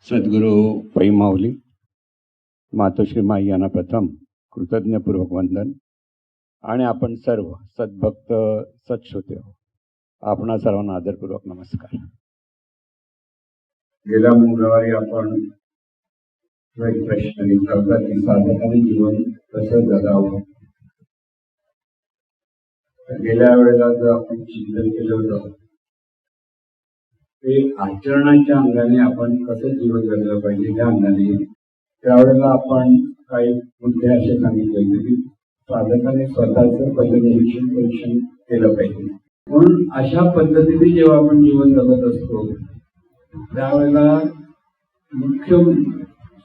सद्गुरू पै माऊली मातोश्री माई यांना प्रथम कृतज्ञपूर्वक वंदन आणि आपण सर्व सद्भक्त सत्श्रोते आपणा सर्वांना आदरपूर्वक नमस्कार. गेल्या मंगळवारी आपण एक प्रश्न विचारला की साधकाने जीवन कसं जगावं. गेल्या वेळेला जर आपण चिंतन केलं होतं ते आचरणाच्या अंगाने आपण कसं जीवन जगलं पाहिजे त्या अंगाने, त्यावेळेला आपण काही मुद्दे असे सांगितले होते की साधकाने स्वतःचं परीक्षण केलं पाहिजे. म्हणून अशा पद्धतीने जेव्हा आपण जीवन जगत असतो त्यावेळेला मुख्य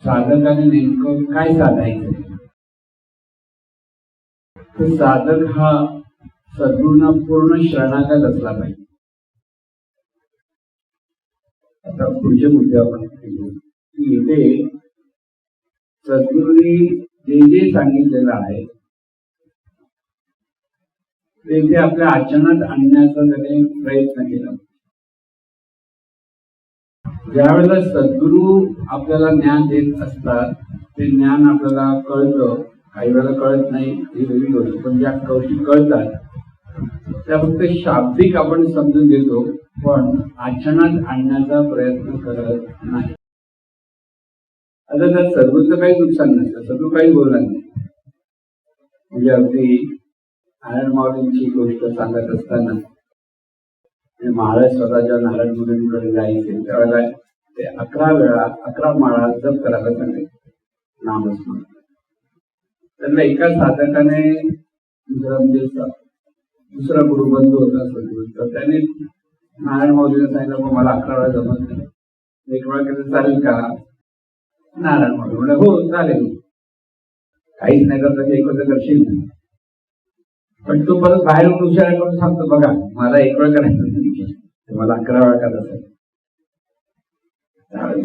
साधकाने नेमकं काय साधायचं. तर साधक हा सद्गुरूंना पूर्ण शरणागत असला पाहिजे. आता पुढचे मुद्दे आपण की इथे सद्गुरूंनी जे जे सांगितलेलं आहे ते आपल्या आचरणात आणण्याचा त्याने प्रयत्न केला. ज्या वेळेला सद्गुरू आपल्याला ज्ञान देत असतात ते ज्ञान आपल्याला कळतं, काही वेळेला कळत नाही, ही वेगळी गोष्ट. पण ज्या गोष्टी कळतात त्या फक्त शाब्दिक आपण समजून घेतो पण आचरणात आणण्याचा प्रयत्न करत नाही. आता त्यात सद्गुरूचं काही नुकसान नसतं, सद्गुरू काही बोलणार नाही. म्हणजे अगदी नारायण माऊलींची गोष्ट सांगत असताना महाराज स्वतःच्या नारायण मुलींकडे जायचे त्यावेळेला ते 11 वेळा 11 माळा जप करायला सांगायचे नामस्मरण. त्यांना एका साधकाने दुसरा गुरुबंधू होता सद्गुरू, तर त्याने नारायण माऊलीला सांगितलं मग मला 11 वेळा जमत नाही, 1 वेळा केलं चालेल का. नारायण माऊली म्हणलं हो चालेल, काहीच नाही करता एकत्र करशील. पण तो परत बाहेर हुशार करून सांगतो बघा मला 1 वेळ करायचं नाही, मला 11 वेळा करायचं.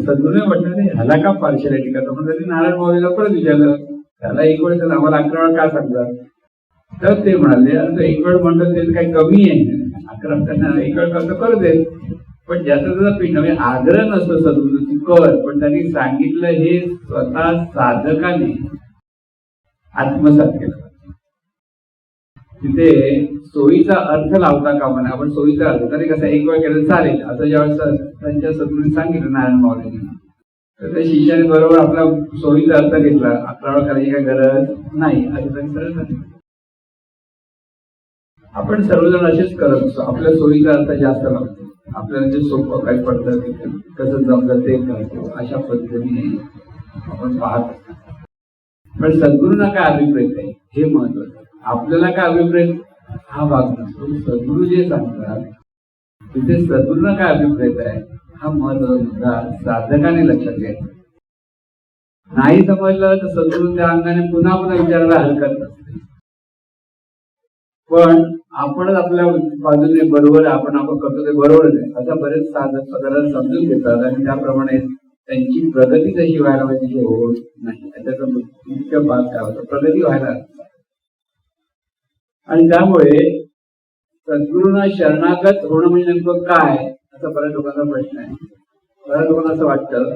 सद्गुरूने म्हटलं नाही ह्याला का पार्शलिटी करतो. म्हणजे नारायण माऊलीला परत विचारलं त्याला 1 वेळ तर आम्हाला 11 वेळा का सांगतात. तर ते म्हणाले अरे 1 वेळ म्हणतात ते काही कमी आहे, 11 त्यांना 1 वेळ करतो करू दे. पण ज्याचा त्याचा पिंड म्हणजे आग्रह नसतो सद्गुरूची कर, पण त्यांनी सांगितलं हे स्वतः साधकाने आत्मसात केलं. तिथे सोयीचा अर्थ लावता का म्हणा. आपण सोयीचा अर्थ तरी कसं 1 वेळ केलं चालेल असं ज्यावेळेस त्यांच्या सद्गुरूंनी सांगितलं नारायण माऊलींनी, तर त्या शिष्याने बरोबर आपला सोयीचा अर्थ घेतला. 11 वेळा करायची काही गरज नाही असं त्यांनी सरळ सांगितलं. आपण सर्वजण असेच करत असतो, आपल्या सोयीचा अर्थ जास्त लागतो, आपल्याला जे सोपं काही पडतं कसं जमलं ते करतो, अशा पद्धतीने आपण पाहत असतो. पण सद्गुरूंना काय अभिप्रेत आहे हे महत्वाचं. आपल्याला काय अभिप्रेत हा भाग नसतो, सद्गुरू जे सांगतात तिथे सद्गुरूंना काय अभिप्रेत आहे हा महत्वाचा मुद्दा साधकाने लक्षात घ्यायचा. नाही समजलं तर सद्गुरू त्या अंगाने पुन्हा पुन्हा विचारायला हरकत नसते. पण आपणच आपल्या बाजूने बरोबर आपण करतो ते बरोबरच आहे असं बरेच साधक स्वतःला समजून घेतात आणि त्याप्रमाणे त्यांची प्रगती तशी व्हायला पाहिजे होत नाही. त्याचा मुख्य भाग काय होता प्रगती व्हायला. आणि त्यामुळे सद्गुरूंना शरणागत होणं म्हणजे नेमकं काय असा बऱ्याच लोकांचा प्रश्न आहे. बऱ्याच लोकांना असं वाटतं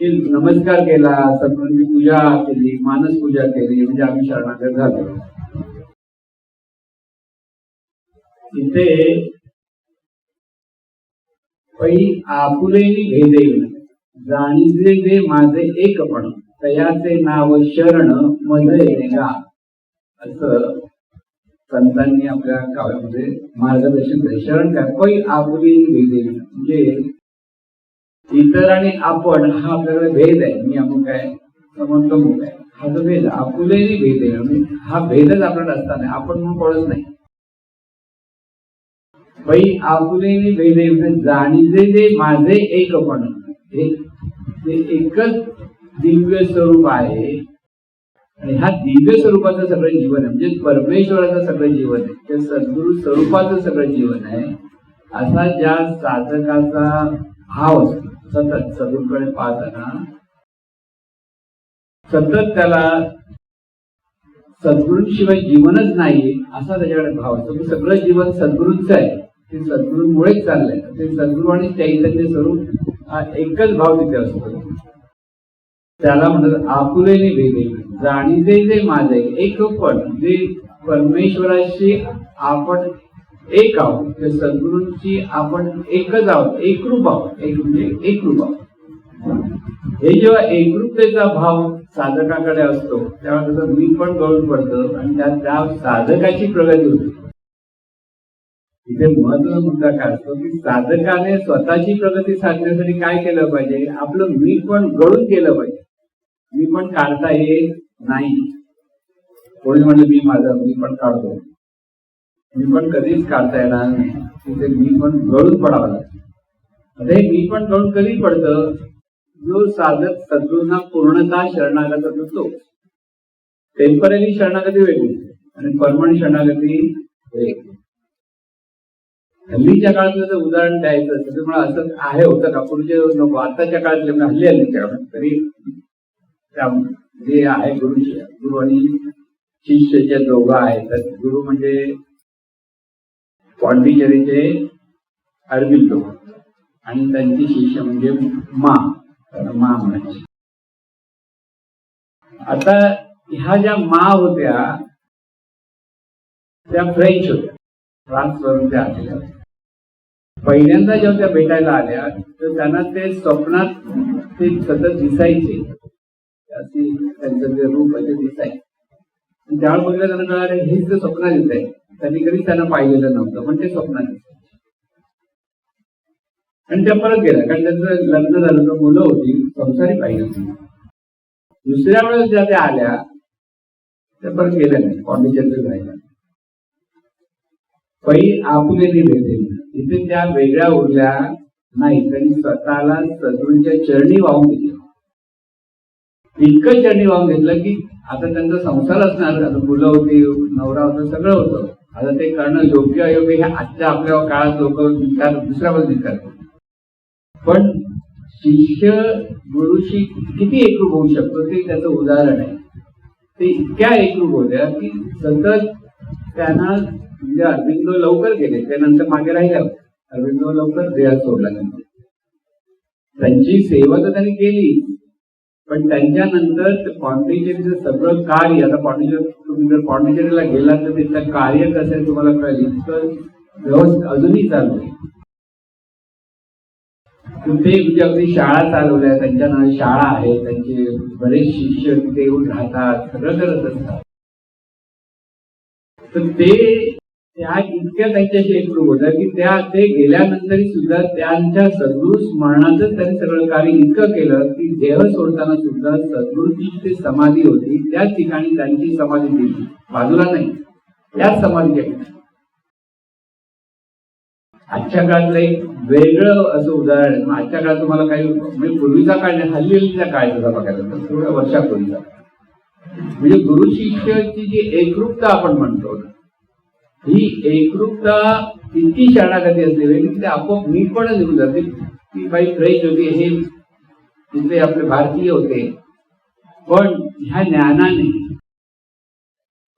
की नमस्कार केला, सद्गुरूंची पूजा केली, मानस पूजा केली म्हणजे आम्ही शरणागत झालो. इथे आपुलेनी भेदेल जाणीजे जे माझे एकपण तयाचे नाव शरण मध्ये येणेगा असं संतांनी आपल्या काव्यामध्ये मार्गदर्शन केले. शरण काय पै आपुलेनी भेदेल म्हणजे इतर आणि आपण हा आपल्याकडे भेद आहे. मी अमुक आहे समंत मुख आहे हा जो भेद आपुलेनी भेदेल म्हणजे हा भेदच आपल्याला असताना आपण म्हणून कळत नाही. पै आपुलेनी भेदे जाणीजे जे माझे एकपण हे एकच दिव्य स्वरूप आहे आणि ह्या दिव्य स्वरूपाचं सगळं जीवन आहे. म्हणजे परमेश्वराचं सगळं जीवन आहे, त्या सद्गुरु स्वरूपाचं सगळं जीवन आहे. असा ज्या साधकाचा भाव असतो सतत सद्गुरूकडे पाहताना सतत त्याला सद्गुरूंशिवाय जीवनच नाही असा त्याच्याकडे भाव असतो. सगळं जीवन सद्गुरूंचं आहे, ते सद्गुरूंमुळेच चाललंय. ते सद्गुरू आणि चैतन्य स्वरूप हा एकच भाव तिथे असतो. त्याला म्हणतात आपुलेने भेदे जाणीते जे माझे एक पण, जे परमेश्वराशी आपण एक आहोत, ते सद्गुरूंची आपण एकच आहोत, एकरूप आहोत, एक म्हणजे एकरूप आहोत. हे जेव्हा एकरूपतेचा भाव साधकाकडे असतो तेव्हा त्याचं मी पण गळून पडतं आणि त्या साधकाची प्रगती होते. इथे महत्वाचा मुद्दा काय असतो की साधकाने स्वतःची प्रगती साधण्यासाठी काय केलं पाहिजे, आपलं मी पण गळून केलं पाहिजे. मी पण काढता येत नाही. कोणी म्हणलं मी पण काढतो, मी पण कधीच काढता येणार नाही. तिथे मी पण गळून पडावं लागतं. आता हे मी पण गळून कधी पडतं, जो साधक सद्गुरूंना पूर्णतः शरणागत होतो. टेम्पररी शरणागती वेगळी आणि परमनंट शरणागती वेगळी. हल्लीच्या काळातलं जर उदाहरण द्यायचं असेल तर मला असं आहे होतं का, पूर्वीचे नको, आताच्या काळातले हल्लीच्या तरी जे आहे गुरु आणि शिष्य जे दोघं आहेत, तर गुरु म्हणजे पॉंडिचेरीचे अरविंदो आणि त्यांची शिष्य म्हणजे मा म्हणायची. आता ह्या ज्या मा होत्या त्या फ्रेंच होत्या, फ्रान्स वरून त्या आलेल्या. पहिल्यांदा जेव्हा त्या भेटायला आल्या तर त्यांना ते स्वप्नात ते सतत दिसायचे, त्यांचं जे रूप आहे ते दिसायचे. त्यावेळेस बघितलं त्यांना कळालं हेच ते स्वप्नात दिसत आहे. त्यांनी कधीच त्यांना पाहिलेलं नव्हतं, पण ते स्वप्नात दिसायचे. आणि त्या परत गेल्या, कारण त्यांचं लग्न झालं तर मुलं होती, संसारी पाहिजे होती. दुसऱ्या वेळेस ज्या त्या आल्या त्या परत गेल्या नाही, पॉंडिचेरीला राहिल्या. पै आपुलेली भेटेल तिथे त्या वेगळ्या उरल्या नाही, त्यांनी स्वतःला सद्गुरूंच्या चरणी वाहून घेतलं. इतकं चरणी वाहून घेतलं की आता त्यांचा संसार असणार, आता मुलं होती, नवरा होता, सगळं होतं. आता ते करणं योग्य अयोग्य हे आजच्या आपल्या काळात लोक दुसऱ्या बाजूने करतात. पण शिष्य गुरुशी किती एकरूप होऊ शकतो ते त्याचं उदाहरण आहे. ते इतक्या एकरूप होत्या की सतत त्यांना, म्हणजे अरविंदो लवकर गेले, त्यानंतर मागे राहिल्या. अरविंदो लवकर देह सोडला. त्यांची सेवा तर त्यांनी केली, पण त्यांच्यानंतर पॉंडिचेरीचं सगळं कार्य, आता तुम्ही जर पॉंडिचेरीला गेला तर तिथलं कार्य कसं आहे तुम्हाला कळेल. इतकं व्यवस्थित अजूनही चालू आहे. तिथे म्हणजे अगदी शाळा चालवल्या, त्यांच्या नावे शाळा आहे, त्यांचे बरेच शिष्य तिथे येऊन राहतात, सगळं करत असतात. तर ते त्या इतक्या त्यांच्याशी एकरूप होत्या की ते गेल्यानंतरही सुद्धा त्यांच्या सद्गुरू स्मरणातच त्यांनी सगळं कार्य इतकं केलं की देह सोडताना सुद्धा सद्गुरूची जी समाधी होती त्याच ठिकाणी त्यांची समाधी दिली, बाजूला नाही, त्याच समाधीच्या ठिकाणी. आजच्या काळातलं एक वेगळं असं उदाहरण, आजच्या काळात तुम्हाला काही म्हणजे पूर्वीचा काळ नाही, हल्लीचा काळ सुद्धा बघायला तर थोड्या वर्षापूर्वीचा, म्हणजे गुरु शिष्याची जी एकरूपता आपण म्हणतो, ही एकरूपता इतकी शरणागती असते वेगळी की आपोआप मी पण निघून जाते. ती बाई फ्रेंच होती, हे तिथे आपले भारतीय होते, पण ह्या ज्ञानाने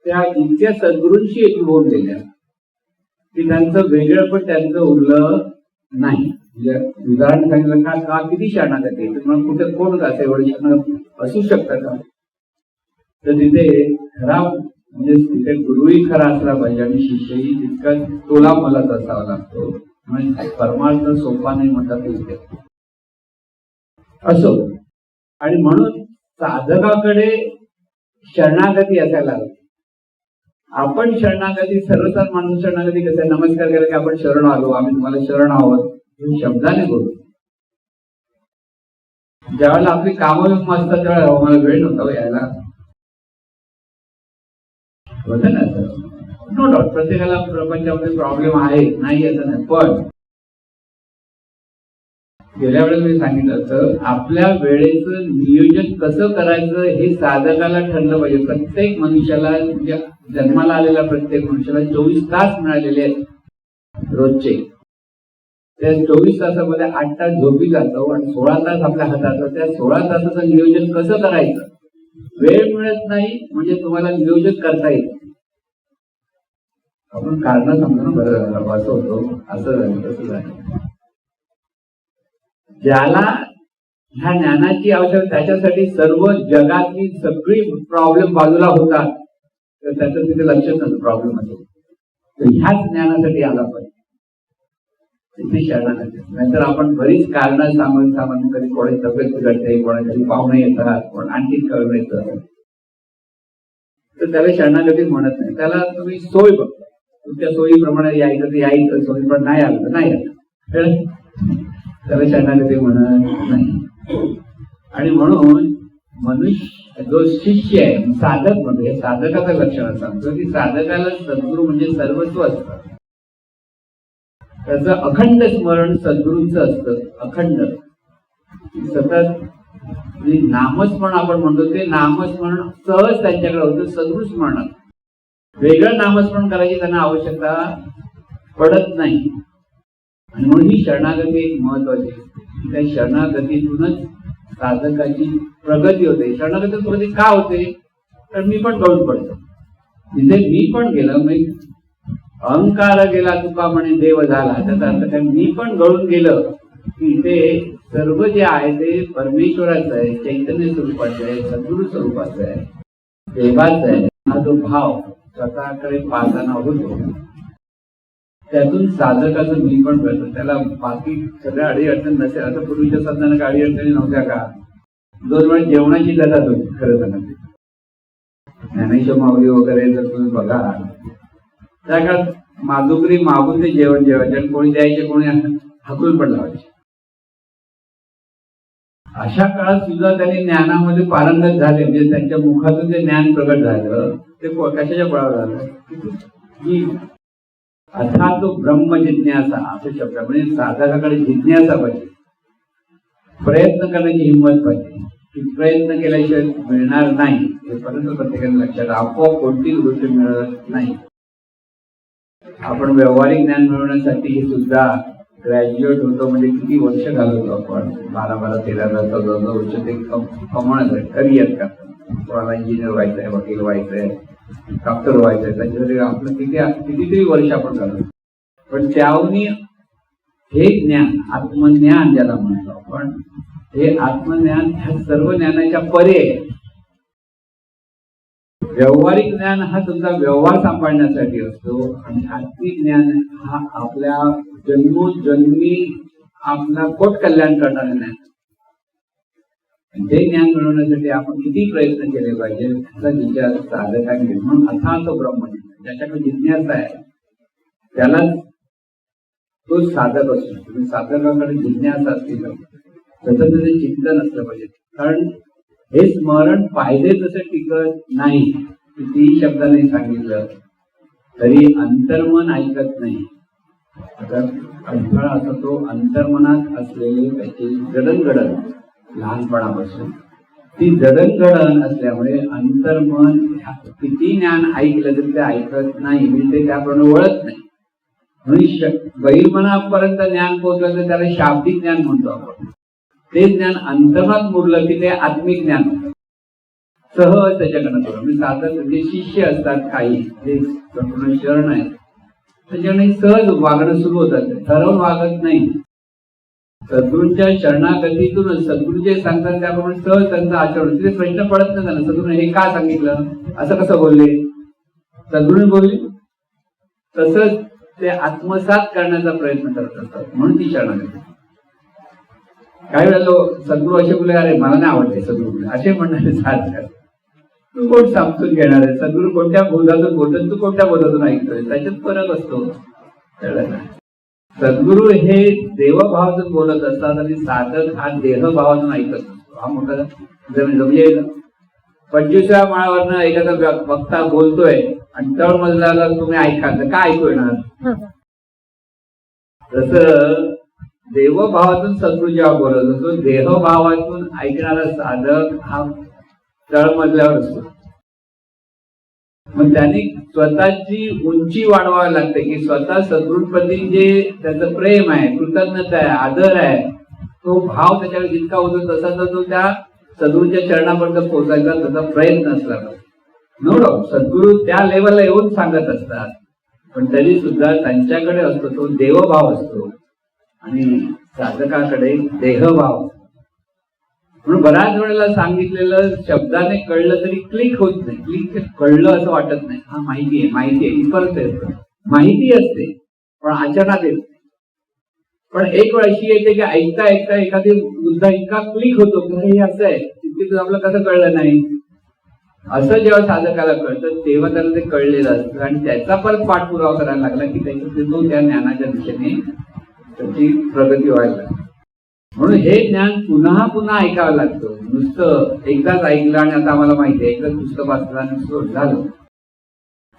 त्या इतक्या सद्गुरूंशी एकरूप होऊन गेल्या की त्यांचं वेगळं पण त्यांचं उरलं नाही. म्हणजे उदाहरण सांगितलं का किती शरणागती, मग कुठे कोण असं एवढं शरण असू शकतं का. तर तिथे खरा म्हणजे तिथे गुरुही खरा असला पाहिजे आणि शिष्यही तितका तोला मलाच असावा लागतो. म्हणजे परमार्थ सोपा नाही म्हणतात तिथे असो. आणि म्हणून साधकाकडे शरणागती असायला लागते. आपण शरणागती, सर्वसाधारण माणूस शरणागती कसं, नमस्कार केला की आपण शरण आलो, आम्ही तुम्हाला शरण आहोत हे शब्दाने बोलतो. ज्यावेळेला आपली कामं असतात त्यावेळेला मला वेळ नव्हता यायला, होतं ना सर. नो डाऊट प्रत्येकाला प्रपंचामध्ये प्रॉब्लेम आहे, नाही असं नाही. पण गेल्या वेळेस मी सांगितलं होतं आपल्या वेळेचं नियोजन कसं करायचं हे साधकाला ठरलं पाहिजे. प्रत्येक मनुष्याला, जन्माला आलेल्या प्रत्येक मनुष्याला 24 तास मिळालेले आहेत रोजचे. त्या 24 तासामध्ये 8 तास झोपी जातो आणि 16 तास आपल्या हातात. त्या 16 तासाचं नियोजन कसं करायचं, वेळ मिळत नाही म्हणजे तुम्हाला नियोजन करता येईल. आपण कारण सांगतो ना, बरं असं होतो, असं झालं, तसं झालं. ज्याला ह्या ज्ञानाची आवश्यकता, त्याच्यासाठी सर्व जगातली सगळी प्रॉब्लेम बाजूला होतात, तर त्याचं तिथे लक्ष नसतं प्रॉब्लेम असेल तर ह्याच ज्ञानासाठी आला पाहिजे. तिथे शरणागती. नाहीतर आपण बरीच कारणं सांगून कधी कोणी तब्येत बिघडते, कोणाकडे पाहुणे येतात, कोण आणखी कळून येतं, तर त्याला शरणागती म्हणत नाही. त्याला तुम्ही सोय बघता, तुमच्या सोयीप्रमाणे यायचं तर यायचं, सोयी पण नाही आलं तर नाही आलं, त्याला शरणागती म्हणत नाही. आणि म्हणून मनुष्य जो शिष्य आहे, साधक म्हणतो, हे साधकाचं लक्षण सांगतो की साधकाला सद्गुरू म्हणजे सर्वस्व असतं. त्याचं अखंड स्मरण सद्गुरूंचं असतं, अखंड सतत. नामस्मरण आपण म्हणतो ते नामस्मरण सहज त्यांच्याकडे होतं, सद्गुरू स्मरण. वेगळं नामस्मरण करायची त्यांना आवश्यकता पडत नाही. आणि म्हणून ही शरणागती एक महत्वाची. त्या शरणागतीतूनच साधकाची प्रगती होते. शरणागती प्रगती का होते, तर मी पण गळून पडतो. तिथे मी पण गेलं, मी अहंकार गेला तुका म्हणे देव झाला, त्याचा अर्थ काय, मी पण गळून गेलं की इथे सर्व जे आहे ते परमेश्वराचं आहे, चैतन्य स्वरूपाचं आहे, सद्गुरू स्वरूपाचं आहे, देवाचं आहे. हा जो भाव स्वतःकडे पाहताना होतो, त्यातून साधकाचं मी पण करतो. त्याला बाकी सगळ्या अडीअडचण नसेल. आता पूर्वीच्या साधनाला अडीअडचणी नव्हत्या का, 2 वेळ जेवणाची जात होती खरं तर. ज्ञानेश्वर माऊली वगैरे जर तुम्ही बघा, त्या काळात माधुकरी मागून ते जेवण जेवायचे आणि कोणी द्यायचे, कोणी हाकून पण लावायचे. अशा काळात सुद्धा त्यांनी ज्ञानामध्ये पारंगत झाले, म्हणजे त्यांच्या मुखातून जे ज्ञान प्रगट झालं ते कशाच्या बळावर झालं की अथा तो ब्रह्म जिज्ञासा असे शब्द. म्हणजे साधकाकडे जिज्ञासा पाहिजे, प्रयत्न करण्याची हिंमत पाहिजे की प्रयत्न केल्याशिवाय मिळणार नाही. हे परंतु प्रत्येकाने लक्षात, आपोआप कोणतीच गोष्ट मिळत नाही. आपण व्यावहारिक ज्ञान मिळवण्यासाठी सुद्धा ग्रॅज्युएट होतो, म्हणजे किती वर्ष घालवतो आपण, 12, 13, 14 वर्ष ते कमवण्याचं आहे, करिअर करतो. कोणाला इंजिनियर व्हायचं आहे, वकील व्हायचं आहे, डॉक्टर व्हायचं आहे, त्याच्यासाठी आपलं कितीतरी वर्ष आपण घालवतो. पण त्याहून हे ज्ञान, आत्मज्ञान ज्याला म्हणतो आपण, हे आत्मज्ञान ह्या सर्व ज्ञानाच्या परे. व्यावहारिक ज्ञान हा तुमचा व्यवहार सांभाळण्यासाठी असतो, आणि आत्मिक ज्ञान हा आपल्या जन्मोजन्मी आपला कोट कल्याण करणारे ज्ञान. ते ज्ञान मिळवण्यासाठी आपण किती प्रयत्न केले पाहिजे त्याचा विचार साधकांनी. म्हणून अथार्थ ब्रह्म, ज्याच्याकडे जिज्ञासा आहे त्याला तो साधक असतो. तुम्ही साधकाकडे जिज्ञासा असतील तसं त्याचे चिंतन असलं पाहिजे. कारण हे स्मरण पाहिजे तसं टिकत नाही. कितीही शब्दाने सांगितलं तरी अंतर्मन ऐकत नाही. आता अडथळा असा तो अंतर्मनात असलेली त्याची जडणघडण लहानपणापासून, ती जडणघडण असल्यामुळे अंतर्मन किती ज्ञान ऐकलं तरी ते ऐकत नाही, म्हणजे ते त्याप्रमाणे वळत नाही. म्हणून बहिर्मनापर्यंत ज्ञान पोहोचलं तर त्याला शाब्दिक ज्ञान म्हणतो आपण. ते ज्ञान अंतर्मनात मुरलं की ते आत्मिक ज्ञान सहज त्याच्याकडनं करू. म्हणजे साधक जे शिष्य असतात काही जे संपूर्ण शरण आहेत, त्याच्याकडे सहज वागणं सुरू होतात, ठरवून वागत नाही. सद्गुरूंच्या शरणागतीतूनच सद्गुरू जे सांगतात त्याप्रमाणे सहज त्यांचं आचरण. तिथे प्रश्न पडत नाही त्यांना, सद्गुरू हे का सांगितलं, असं कसं बोलले, सद्गुरू बोलले, तसंच ते आत्मसात करण्याचा प्रयत्न करत असतात. म्हणून ती शरणागती. काही वेळेला सद्गुरू असे बोलले, अरे मला नाही आवडते सद्गुरू असे म्हणणारे साधक. तू कोण समजून घेणार आहे, सद्गुरू कोणत्या बोधातून बोलतात, तू कोणत्या बोधातून ऐकतोय, त्याच्यात फरक असतो. सद्गुरू हे देवभावातून बोलत असतात आणि साधक हा देहभावातून ऐकत असतो. हा मोठा म्हणजे 25व्या माळावरनं एखादा वक्ता बोलतोय आणि तळमजल्याला तुम्ही ऐका तर काय ऐकू येणार. तसं देवभावातून सद्गुरू जेव्हा बोलत असतो, देहभावातून ऐकणारा साधक हा तळमजल्यावर असतो. मग त्यांनी स्वतःची उंची वाढवावी लागते की स्वतः सद्गुरूंप्रती जे त्याचं प्रेम आहे, कृतज्ञता आहे, आदर आहे, तो भाव त्याच्याकडे जितका होतो तसा तो त्या सद्गुरूंच्या चरणापर्यंत पोहोचायचा त्याचा प्रयत्न असला पाहिजे. नो डाऊट सद्गुरू त्या लेवलला येऊन सांगत असतात, पण तरी सुद्धा त्यांच्याकडे असतो तो देवभाव असतो. आणि साधकाकडे देहभाव. म्हणून बऱ्याच वेळेला सांगितलेलं शब्दाने कळलं तरी क्लिक होत नाही. क्लिक कळलं असं वाटत नाही. हा माहिती आहे इथपर्यंत येतं. माहिती असते पण आचरणात येत नाही. पण एक वेळ अशी येते की ऐकता ऐकता एखादी मुद्दा इतका क्लिक होतो की हे असं आहे, तितके आपलं कसं कळलं नाही. असं जेव्हा साधकाला कळतं तेव्हा त्याला ते कळलेलं असतं आणि त्याचा परत पाठपुरावा करायला लागला की त्याच्यातून त्या ज्ञानाच्या दिशेने त्याची प्रगती व्हायला लागली. म्हणून हे ज्ञान पुन्हा पुन्हा ऐकावं लागतं. नुसतं एकदाच ऐकलं आणि आता आम्हाला माहिती आहे एकच पुस्तक वाचलं आणि सोड झालं.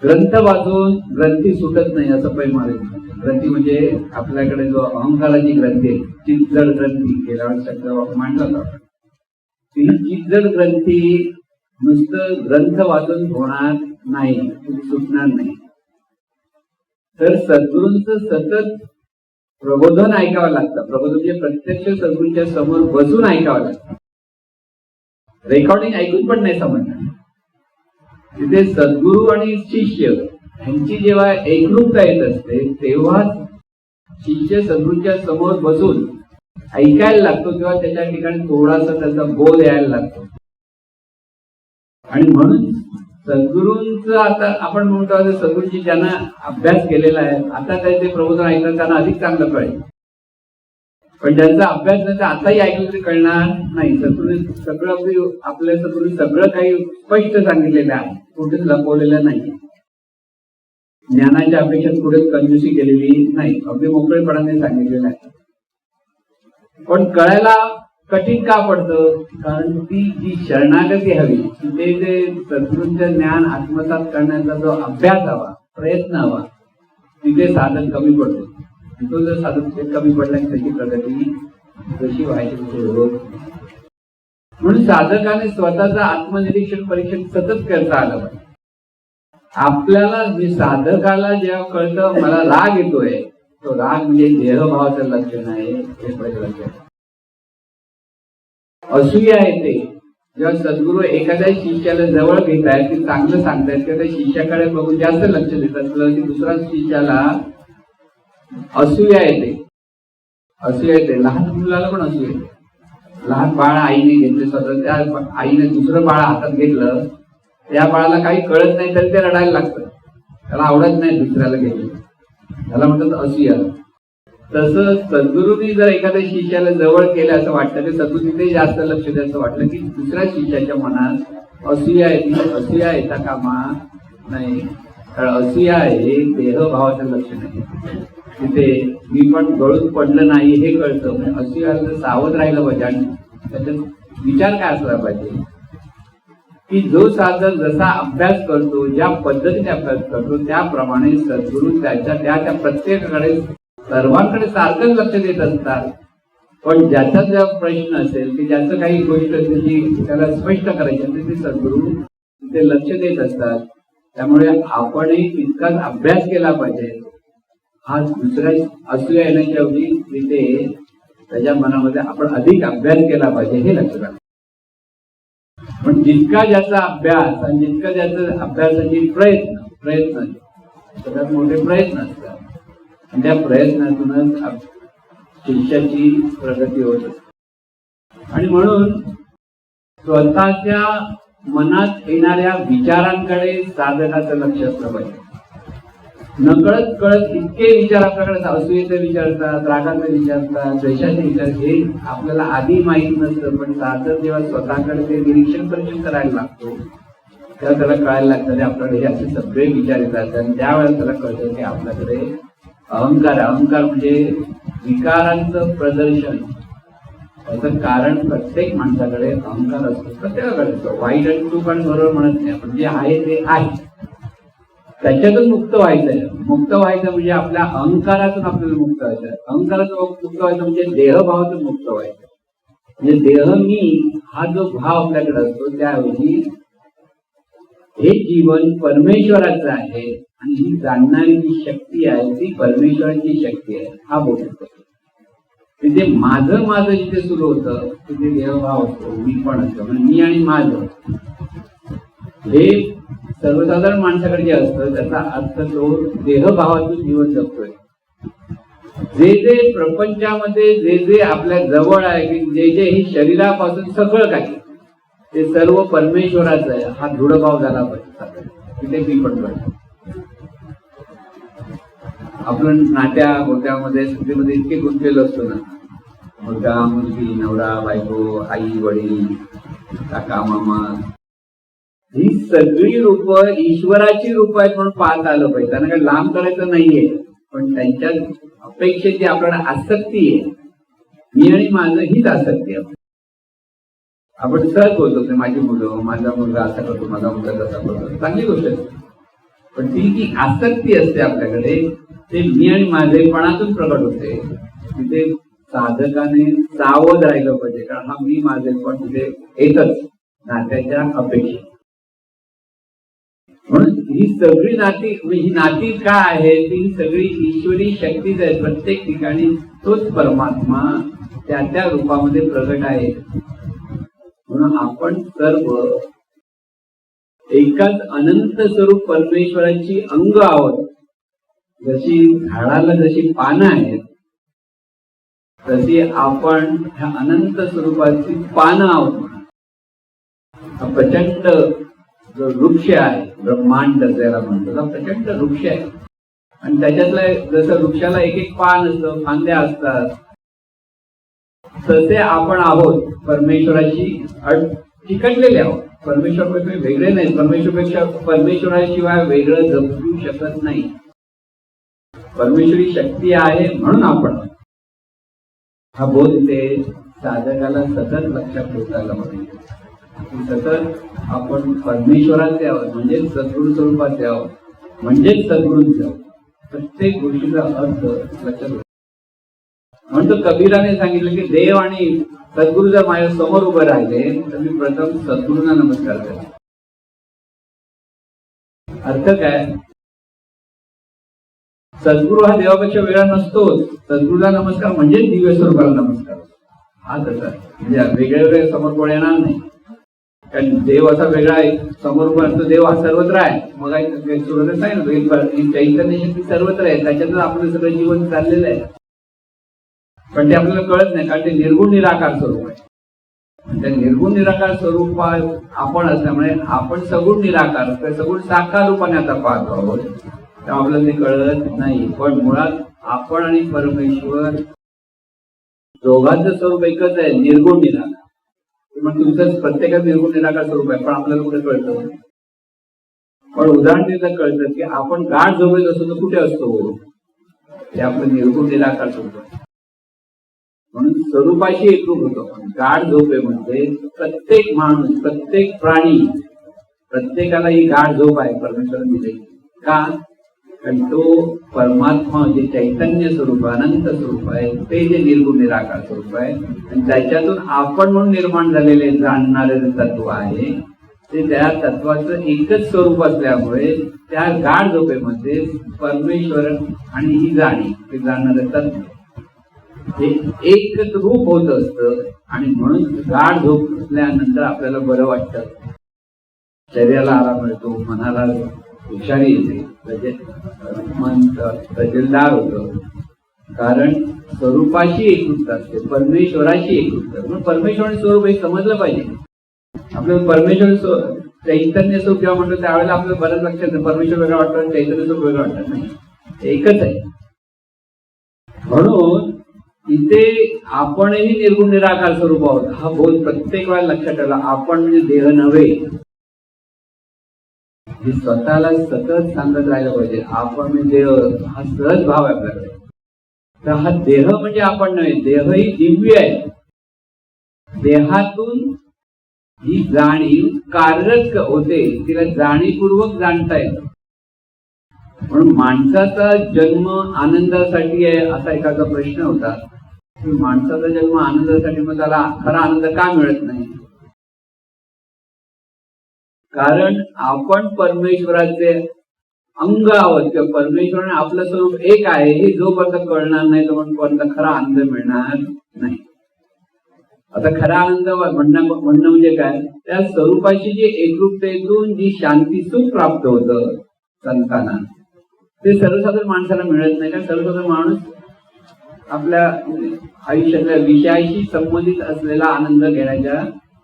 ग्रंथ वाचून ग्रंथी सुटत नाही असं पै म्हणत. ग्रंथी म्हणजे आपल्याकडे जो अहंकाराची ग्रंथी आहे, चितजड ग्रंथी गेल्या वर्षात मांडला होता. ती चितजड ग्रंथी नुसतं ग्रंथ वाचून होणार नाही, सुटणार नाही. तर सद्गुरूंचं सतत प्रबोधन ऐकावं लागतं. प्रबोधन म्हणजे प्रत्यक्ष सद्गुरूंच्या समोर बसून ऐकावं लागतं. रेकॉर्डिंग ऐकून पण नाही समजणार. तिथे सद्गुरू आणि शिष्य यांची जेव्हा एकरूपता येत असते तेव्हा शिष्य सद्गुरूंच्या समोर बसून ऐकायला लागतो, तेव्हा त्याच्या ठिकाणी थोडासा त्याचा बोध यायला लागतो. आणि म्हणून सद्गुरूंचं आता आपण म्हणतो सद्गुरूंची ज्यांना अभ्यास केलेला आहे आता ते प्रबोधन ऐकलं त्यांना अधिक चांगलं कळेल. पण ज्यांचा अभ्यास नाही तर आताही ऐकलं तरी कळणार नाही. सद्गुरू सगळं आपल्या सद्गुरू सगळं काही स्पष्ट सांगितलेलं आहे, कुठेच लपवलेलं नाही. ज्ञानाच्या अपेक्षेत कुठेच कंजूसी केलेली नाही, अगदी मोकळेपणाने सांगितलेलं आहे. पण कळायला कठीण का पडतं? कारण ती जी शरणागती हवी, तिथे जे सद्गुरूंचं ज्ञान आत्मसात करण्याचा जो अभ्यास हवा, प्रयत्न हवा, तिथे साधन कमी पडतो. तो जर साधन कमी पडला त्याची प्रगती कशी व्हायची होत. म्हणून साधकाने स्वतःचं आत्मनिरीक्षण परीक्षण सतत करता आलं पाहिजे. आपल्याला साधकाला जेव्हा कळतं मला राग येतोय, तो राग म्हणजे देहभावाचं लक्षण आहे हे पहिलं लक्षण. असूया येते जेव्हा सद्गुरू एखाद्या शिष्याला जवळ घेत आहेत, ते चांगलं सांगतायत किंवा त्या शिष्याकडे बघून जास्त लक्ष देतात की दुसऱ्या शिष्याला असूया येते. असूया येते लहान मुलाला पण असूया येते. लहान बाळ आईने घेतले, स्वतः त्या आईने दुसरं बाळ हातात घेतलं, त्या बाळाला काही कळत नाही तरी ते रडायला लागतं. त्याला आवडत नाही दुसऱ्याला घेतलं, त्याला म्हणतात असूया. तसं सद्गुरूंनी जर एखाद्या शिष्याला जवळ केलं असं वाटतं की सद्गुरू तिथे जास्त लक्ष द्यायचं वाटलं की दुसऱ्या शिष्याच्या मनात असूया येते. असूया येता कामा नाही, कारण असूया हे देहभावाचं लक्षण आहे. तिथे मी पण गळून पडलं नाही हे कळतं. असूयाला सावध राहिलं पाहिजे आणि त्याच्यात विचार काय असला पाहिजे की जो साधक जसा अभ्यास करतो, ज्या पद्धतीने अभ्यास करतो त्याप्रमाणे सद्गुरू त्या प्रत्येकाकडे सर्वांकडे सारखंच लक्ष देत असतात. पण ज्याचा ज्या प्रश्न असेल की ज्याचं काही गोष्ट त्याला स्पष्ट करायची असेल ते सद्गुरू तिथे लक्ष देत असतात. त्यामुळे आपणही तितकाच अभ्यास केला पाहिजे. हा दुसऱ्या असूया येण्याच्या ऐवजी तिथे त्याच्या मनामध्ये आपण अधिक अभ्यास केला पाहिजे हे लक्षात आलं. पण जितका ज्याचा अभ्यास आणि जितका ज्याचा अभ्यासाची प्रयत्न सगळ्यात मोठे प्रयत्न असतात आणि त्या प्रयत्नातूनच शिष्याची प्रगती होत असते. आणि म्हणून स्वतःच्या मनात येणाऱ्या विचारांकडे साधकाचं लक्ष असलं पाहिजे. नकळत कळत इतके विचार आपल्याकडे असूयेचे विचारतात, रागाचे विचारतात, द्वेषाचे विचार हे आपल्याला आधी माहीत नसतं. पण साधक जेव्हा स्वतःकडे ते निरीक्षण परीक्षण करायला लागतो तेव्हा त्याला कळायला लागतं आपल्याकडे हे असे सगळे विचार येतात. आणि त्यावेळेला त्याला कळतं की आपल्याकडे अहंकार म्हणजे विकारांचं प्रदर्शन. त्याचं कारण प्रत्येक माणसाकडे अहंकार असतो, प्रत्येकाकडे असतो. वाईट आणि चूक आणि बरोबर म्हणत नाही आपण, जे आहे ते आहे. त्याच्यातून मुक्त व्हायचंय. मुक्त व्हायचं म्हणजे आपल्या अहंकारातून आपल्याला मुक्त व्हायचं. अहंकारातून मुक्त व्हायचं म्हणजे देहभावातून मुक्त व्हायचं. म्हणजे देह मी हा जो भाव आपल्याकडे असतो त्याऐवजी हे जीवन परमेश्वराचं आहे आणि ही जाणणारी जी शक्ती आहे ती परमेश्वराची शक्ती आहे हा बोध होतो. तिथे माझं जिथे सुरू होतं तिथे देहभाव असतो, मी पण असतो. म्हणजे मी आणि माझं हे सर्वसाधारण माणसाकडे जे असतं त्याचा अर्थ तो देहभावातून जीवन जगतोय. जे जे प्रपंचामध्ये जे जे आपल्या जवळ आहे की जे जे ही शरीरापासून सगळं काही ते सर्व परमेश्वराचं आहे, हा दृढभाव झाला पाहिजे. तिथे मी पण करतो. आपण नात्या गोत्यामध्ये स्थितीमध्ये इतके गुंतलेलो असतो ना, मुलगा मुलगी, नवरा बायको, आई वडील, काका मामा, ही सगळी रूप ईश्वराची रूप आहेत म्हणून पाहत आलं पाहिजे. त्यांना काही लांब करायचं नाहीये, पण त्यांच्या अपेक्षेची आपल्याला आसक्ती आहे. मी आणि माझं हीच आसक्ती आहे. आपण सहज बोलतो की माझी मुलं, माझा मुलगा असा करतो, माझा मुलगा तसा करतो, चांगली गोष्ट असते. पण ती जी आसक्ती असते आपल्याकडे, ते मी आणि माझेपणातून प्रकट होते. तिथे साधकाने सावध राहिलं पाहिजे, कारण हा मी माझेपण तिथे येतच नात्याच्या अपेक्षा. म्हणून ही सगळी नाती, ही नाती काय आहे, ती सगळी ईश्वरी शक्तीच आहे. प्रत्येक ठिकाणी तोच परमात्मा त्या त्या रूपामध्ये प्रगट आहे. म्हणून आपण सर्व एकाच अनंत स्वरूप परमेश्वराची अंग आहोत. जशी झाडाला जशी पानं आहेत, तशी आपण ह्या अनंत स्वरूपाची पानं आहोत. हा प्रचंड जो वृक्ष आहे, ब्रह्मांड ज्याला म्हणतो, हा प्रचंड वृक्ष आहे. आणि त्याच्यातलं जसं वृक्षाला एक एक पान असतं, फांद्या असतात, तसे आपण आहोत. परमेश्वराशी चिकटलेले आहोत. परमेश्वरापेक्षा वेगळे नाही. परमेश्वराशिवाय वेगळं जगू शकत नाही. परमेश्वरी शक्ती आहे म्हणून आपण. हा बोध इथे साधकाला सतत लक्षात ठेवता पाहिजे. सतत आपण परमेश्वराचे आहोत, म्हणजेच सद्गुरु स्वरूपाचे आहोत, म्हणजेच सद्गुरूंचे आहोत. प्रत्येक गोष्टीचा अर्थ लक्षात ठेवा. म्हणून तो कबीराने सांगितलं की देव आणि सद्गुरु जर माझ्या समोर उभे राहिले तर मी प्रथम सद्गुरूंना नमस्कार करेन. अर्थ काय? सद्गुरू हा देवापेक्षा वेगळा नसतोच. सद्गुरूला नमस्कार म्हणजे दिव्य स्वरूपाला नमस्कार. हा तसा म्हणजे वेगळे वेगळे समोर कोण येणार नाही. कारण देव असा वेगळा आहे, समोर उभा असतो. देव हा सर्वत्र आहे. मग सांगितलं चैतन्य शक्ती सर्वत्र आहे, त्याच्यातच आपलं सगळं जीवन चाललेलं आहे. पण ते आपल्याला कळत नाही, कारण ते निर्गुण निराकार स्वरूप आहे. त्या निर्गुण निराकार स्वरूपात आपण असल्यामुळे आपण सगुण निराकार, सगुण साकार रूपाने आता पाहतो आहोत. तेव्हा आपल्याला ते कळत नाही. पण मुळात आपण आणि परमेश्वर दोघांचं स्वरूप एकच आहे, निर्गुण निराकार. मग तुमचं प्रत्येकाचं निर्गुण निराकार स्वरूप आहे, पण आपल्याला कुठे कळतं. पण उदाहरण दिलं कळतं की आपण गाढ झोपेत असतो तर कुठे असतो, ते आपलं निर्गुण निराकार स्वरूप आहे. म्हणून स्वरूपाशी एकरूप होतो. गाढ झोपेमध्ये प्रत्येक माणूस, प्रत्येक प्राणी, प्रत्येकाला ही गाढ झोप आहे परमेश्वराने दिली. का? कारण तो परमात्मा जे चैतन्य स्वरूप, अनंत स्वरूप आहे, ते जे निर्गुण निराकार स्वरूप आहे, आणि त्याच्यातून आपण म्हणून निर्माण झालेले जाणणारे जे तत्व आहे, ते त्या तत्वाचं एकच स्वरूप असल्यामुळे त्या गाढ झोपेमध्ये परमेश्वर आणि ही जाणीव, ते जाणणारे तत्व हे एकच रूप होत असतं. आणि म्हणून गाढ झोपल्यानंतर आपल्याला बरं वाटतं, शरीराला आराम मिळतो, मनाला हुशारी येते, मन तजेलदार होतं. कारण स्वरूपाशी एकरूपता असते, परमेश्वराशी एकरूपता. म्हणून परमेश्वराचे स्वरूप हे समजलं पाहिजे. आपल्याला परमेश्वर चैतन्य स्वरूप जेव्हा म्हणतो त्यावेळेला आपल्याला बरंच लक्षात नाही, परमेश्वर वेगळा वाटतं, चैतन्य स्वरूप वेगळं वाटत नाही, एकच आहे. म्हणून इथे आपणही निर्गुण निराकार स्वरूप आहोत. हा बोध प्रत्येक वेळेला लक्षात ठेवला. आपण म्हणजे देह नव्हे, हे स्वतःला सतत सांगत राहिलं पाहिजे. आपण म्हणजे देह, हा सहज भाव आहे आपल्याकडे. तर हा देह म्हणजे आपण नव्हे, देह ही दिव्य आहे. देहातून ही जाणीव कार्यरत होते, तिला जाणीवपूर्वक जाणता येतं. म्हणून माणसाचा जन्म आनंदासाठी आहे असा एखादा प्रश्न होता. माणसाचा जन्म आनंदासाठी, मग त्याला खरा आनंद का मिळत नाही? कारण आपण परमेश्वराचे अंग आहोत, किंवा परमेश्वराने आपलं स्वरूप एक आहे हे जोपर्यंत कळणार नाही तोपर्यंत खरा आनंद मिळणार नाही. आता खरा आनंद म्हणणं म्हणजे काय? त्या स्वरूपाची जी एकरूपतेतून जी शांती सुख प्राप्त होतं संतांना, ते सर्वसाधारण माणसाला मिळत नाही. कारण सर्वसाधारण माणूस आपल्या आयुष्यातल्या विषयाशी संबंधित असलेला आनंद घेण्याच्या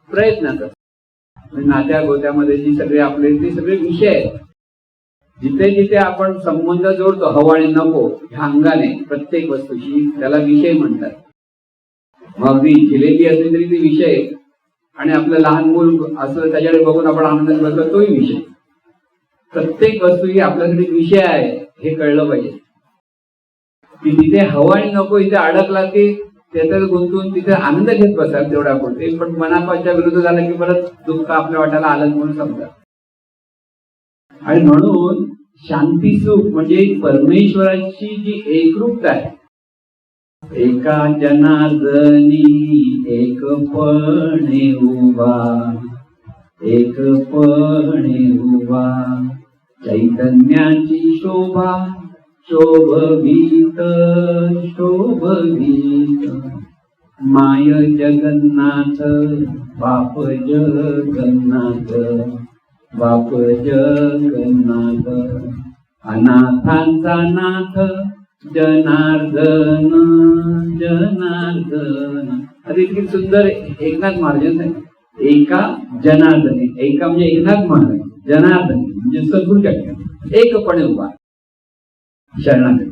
प्रयत्नात असतो. नात्या गोत्यामध्ये जी सगळे आपले ते सगळे विषय आहेत. जिथे जिथे आपण संबंध जोडतो हवा आणि नको ह्या अंगाने प्रत्येक वस्तूशी त्याला विषय म्हणतात. मग अगदी जिलेबी असली तरी ती विषय आणि आपलं लहान मूल असलं त्याच्याकडे बघून आपण आनंदात बसलो तोही विषय. प्रत्येक वस्तू ही आपल्यासाठी विषय आहे हे कळलं पाहिजे. की तिथे हवा आणि नको इथे अडकला की त्याच्यात गुंतवून तिथे आनंद घेत बसाल तेवढ्या पुरते, पण मनापाच्या विरुद्ध झालं की परत दुःख आपल्या वाट्याला आलं म्हणून समजा. आणि म्हणून शांती सुख म्हणजे परमेश्वराची जी एकरूपता आहे. एका जनार्दनी एकपणे उभा, एकपणे उभा, चैतन्याची शोभा शोभवीत शोभवीत, माय जगन्नाथ बाप जगन्नाथ बाप जगन्नाथ, अनाथांचा नाथ जनार्दन जनार्दन. आता इतकी सुंदर एकनाथ महाराज आहे. एका जनार्दनी, एका म्हणजे एकनाथ महाराज, जनार्दनी म्हणजे सद्गुरूच्या ठिकाणी एकपणे उभा शरणागती.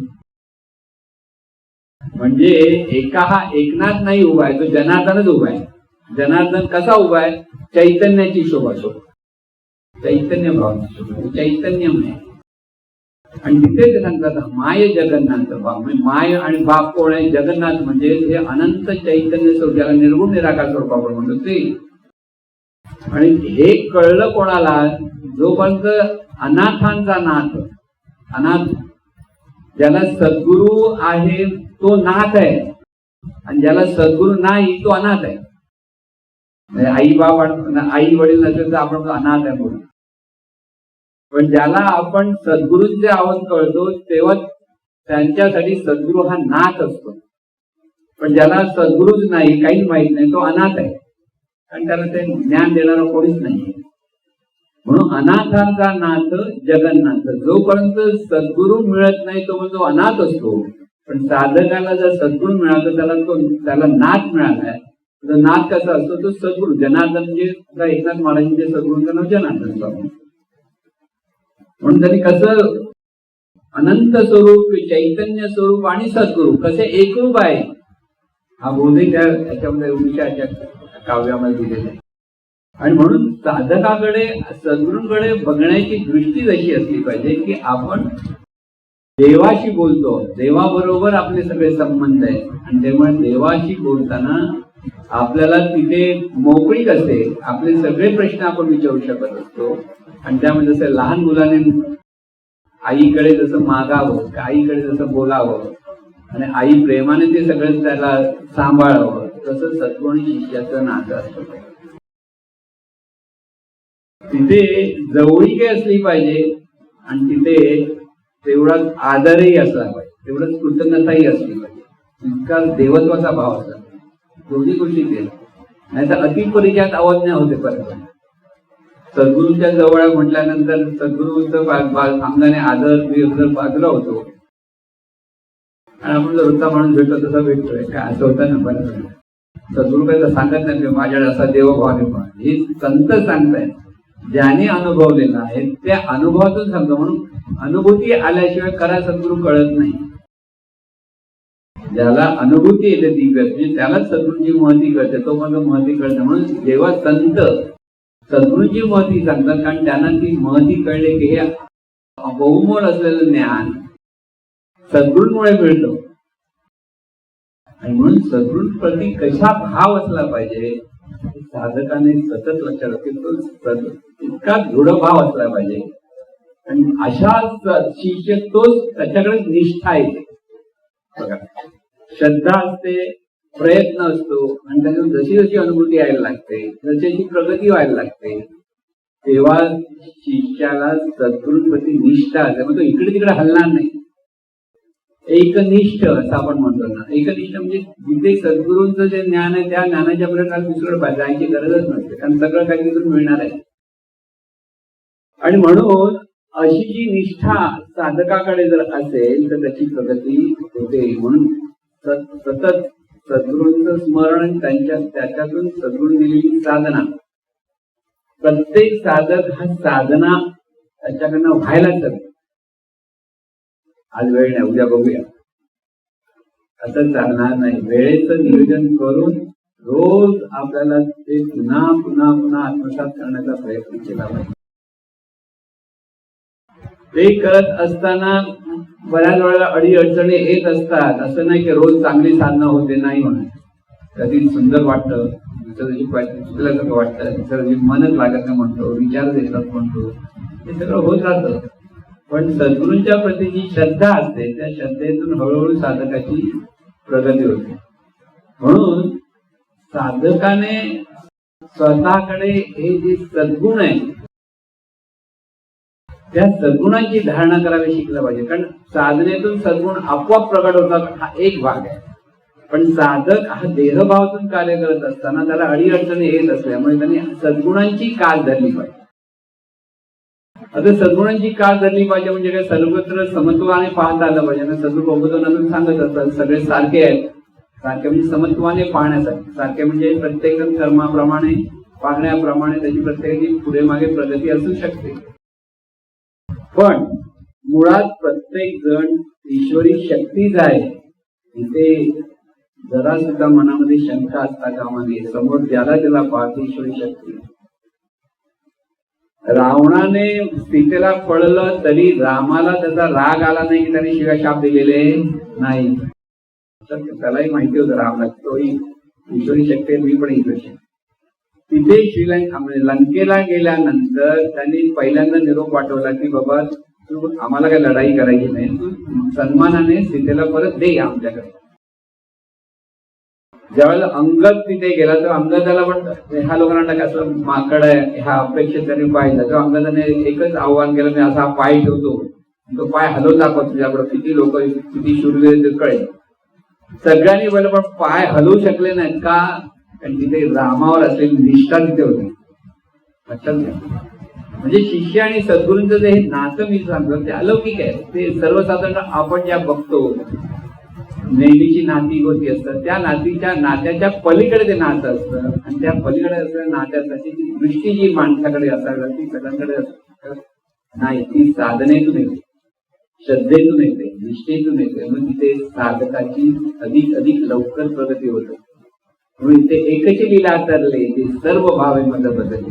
म्हणजे एका हा एकनाथ नाही उभा आहे, तो जनार्दनच उभा आहे. जनार्दन कसा उभा आहे? चैतन्याची शोभा शोभा, चैतन्य भाव चैतन्यमय. आणि तिथे ते सांगतात माय जगन्नाथ बाप. माय आणि बाप कोण आहे? जगन्नाथ म्हणजे हे अनंत चैतन्य स्वरूप, ज्याला निर्गुण निराकार स्वरूप आपण म्हणतो ते. आणि हे कळलं कोणाला? जोपर्यंत अनाथांचा नाथ, अनाथ ज्याला सद्गुरु आहे तो नाथ आहे, आणि ज्याला सद्गुरु नाही तो अनाथ आहे. आई बाप आई वडील नसेल तर आपण अनाथ आहे म्हणून. पण ज्याला आपण सद्गुरूंचे आवाज कळतो तेव्हा त्यांच्यासाठी सद्गुरू हा नाथ असतो. पण ज्याला सद्गुरूच नाही, काहीच माहित नाही, तो अनाथ आहे, कारण त्याला ते ज्ञान देणारा कोणीच नाही. म्हणून अनाथांचा नाथ जगन्नाथ. जोपर्यंत सद्गुरू मिळत नाही तोपर्यंत तो अनाथ असतो. पण साधकाला जर सद्गुरू मिळाला त्याला नाथ मिळालाय. नाथ कसा असतो? तो सद्गुरू जनार्दन. म्हणजे एकनाथ महाराजांचे सद्गुरूंचं नाव जनार्दन स्वामी. म्हणून त्यांनी कसं अनंत स्वरूप, चैतन्य स्वरूप आणि सद्गुरू कसे एकरूप आहे हा बोधही त्याच्यामध्ये उषाच्या काव्यामध्ये दिलेला आहे. आणि म्हणून साधकाकडे सद्गुरूंकडे बघण्याची दृष्टी जशी असली पाहिजे की आपण देवाशी बोलतो, देवाबरोबर आपले सगळे संबंध आहेत. आणि त्यामुळे देवाशी बोलताना आपल्याला तिथे मोकळीक असते. आपले सगळे प्रश्न आपण विचारू शकत असतो. आणि त्यामध्ये जसं लहान मुलाने आईकडे जसं मागावं, आईकडे जसं बोलावं आणि आई प्रेमाने ते सगळं त्याला सांभाळावं, तसं सद्गुरू आणि शिष्याचं नातं असतं. तिथे जवळीक असली पाहिजे आणि तिथे तेवढाच आदरही असला पाहिजे, तेवढंच कृतज्ञताही असली पाहिजे, इतका देवत्वाचा भाव असला पाहिजे. दोन्ही गोष्टी केल्या नाही तर अतिपरिचयात अवज्ञा होते. परत सद्गुरूंच्या जवळ म्हटल्यानंतर सद्गुरूंचं आमदाने आदर बाजूला होतो आणि आपण जर रोजचा माणूस भेटतो तसा भेटतोय काय असं होतं ना. परत सद्गुरू काही सांगत नाही माझ्याकडे असा देवभाव आहे. हे संत सांगतायत, ज्याने अनुभवलेला आहे त्या अनुभवातून सांगतो. म्हणून अनुभूती आल्याशिवाय खरा सद्गुरू कळत नाही. ज्याला अनुभूती येते ती कळते, त्यालाच सद्गुरूची महती कळते, तो मला महती कळते. म्हणून जेव्हा संत सद्गुरूची महती सांगतात, कारण त्यांना ती महती कळले की हे बहुमोल असलेलं ज्ञान सद्गुरूंमुळे मिळतं. आणि म्हणून सद्गुरूंप्रती कशा भाव असला पाहिजे साधकाने सतत लक्षात तो इतका दृढ भाव असला पाहिजे. आणि अशा शिष्य तोच त्याच्याकडे निष्ठा येते. बघा, श्रद्धा असते, प्रयत्न असतो आणि त्यातून जशी जशी अनुभूती यायला लागते, जशी प्रगती व्हायला लागते, तेव्हा शिष्याला सद्गुरूंप्रती निष्ठा असते. मग तो इकडे तिकडे हलणार नाही. एकनिष्ठ असं आपण म्हणतो ना. एकनिष्ठ म्हणजे जिथे सद्गुरूंचं जे ज्ञान आहे त्या ज्ञानाच्या प्रकारे दुसरीकडे जायची गरजच नसते, कारण सगळं काही तिथून मिळणार आहे. आणि म्हणून अशी जी निष्ठा साधकाकडे जर असेल तर त्याची प्रगती होते. म्हणून सतत सद्गुरूंचं स्मरण आणि त्याच्यातून सद्गुरू दिलेली साधना. प्रत्येक साधक हा साधना त्याच्याकडनं व्हायलाच हवी. आज वेळ नाही, उद्या बघूया असं चालणार नाही. वेळेचं नियोजन करून रोज आपल्याला ते पुन्हा पुन्हा पुन्हा आत्मसात करण्याचा प्रयत्न केला पाहिजे. ते करत असताना बऱ्याच वेळेला अडीअडचणी येत असतात. असं नाही की रोज चांगली साधना होते, नाही होणार. कधी सुंदर वाटतं, दुसऱ्या दिवशी चुकल्यासारखं वाटतं, दुसऱ्या दिवशी मनच लागत नाही म्हणतो, विचार येतात म्हणतो, हे सगळं होत राहतं. पण सद्गुरूंच्या प्रती जी श्रद्धा असते त्या श्रद्धेतून हळूहळू साधकाची प्रगती होते. म्हणून साधकाने स्वतःकडे हे जे सद्गुण आहे त्या सद्गुणांची धारणा करावी शिकलं पाहिजे. कारण साधनेतून सद्गुण आपोआप प्रगट होतात हा एक भाग आहे. पण साधक हा देहभावातून कार्य करत असताना त्याला अडीअडचणी येत असल्यामुळे त्यांनी सद्गुणांची कास धरली पाहिजे. आता सद्गुणांची कास धरली पाहिजे म्हणजे काय, सर्वत्र समत्वाने पाहता आलं पाहिजे ना. सद्गुरू प्रबोधनातून सांगत असतात सगळे सारखे आहेत. सारखे म्हणजे समत्वाने पाहण्यासाठी, सारखे म्हणजे प्रत्येक जण कर्माप्रमाणे पाहण्याप्रमाणे त्याची प्रत्येकाची पुढे मागे प्रगती असू शकते. पण मुळात प्रत्येक जण ईश्वरी शक्तीच आहे. इथे जरा सुद्धा मनामध्ये शंका असता कामा नये. समोर ज्याला ज्याला पाहते ईश्वरी शक्ती. रावणाने सीतेला पळलं तरी रामाला त्याचा राग आला नाही की त्याने शिव्या शाप दिलेले नाही. त्यालाही माहिती होतं रामला तोही ईश्वरी शक्ती मी पण ईश्वरी शक्ती. तिथे लंकेला गेल्यानंतर त्यांनी पहिल्यांदा निरोप पाठवला की बाबा तू आम्हाला काही लढाई करायची नाही, तू सन्मानाने सीतेला परत दे आमच्याकडे. ज्यावेळेला अंगद तिथे गेला तेव्हा अंगदाला पण ह्या लोकांना कसं माकड आहे ह्या अपेक्षित त्यांनी पाहिजे. तेव्हा अंगदाने एकच आव्हान केलं, मी असा पाय ठेवतो, तो पाय हलवून दाखवतो तुझ्याकडे किती लोक किती शूरवीर ते कळेल. सगळ्यांनी बोललं पण पाय हलवू शकले नाहीत का, कारण तिथे रामावर असलेली निष्ठा तिथे होती. लक्षात घ्या. म्हणजे शिष्य आणि सद्गुरूंचं जे हे नातं मी सांगतो ते अलौकिक आहे. ते सर्वसाधारण आपण ज्या बघतो नेहमीची नाती होती असतात त्या नात्याच्या पलीकडे ते नातं असतं. आणि त्या पलीकडे असलेल्या नात्यासाठी ती दृष्टी जी माणसाकडे असावी ती सगळ्यांकडे नाही. ती साधनेतून येते, श्रद्धेतून येते, निष्ठेतून येते. मग तिथे साधकाची अधिक अधिक लवकर प्रगती होते. म्हणून ते एकच लीला तरले ते सर्व भावे मध बदलले,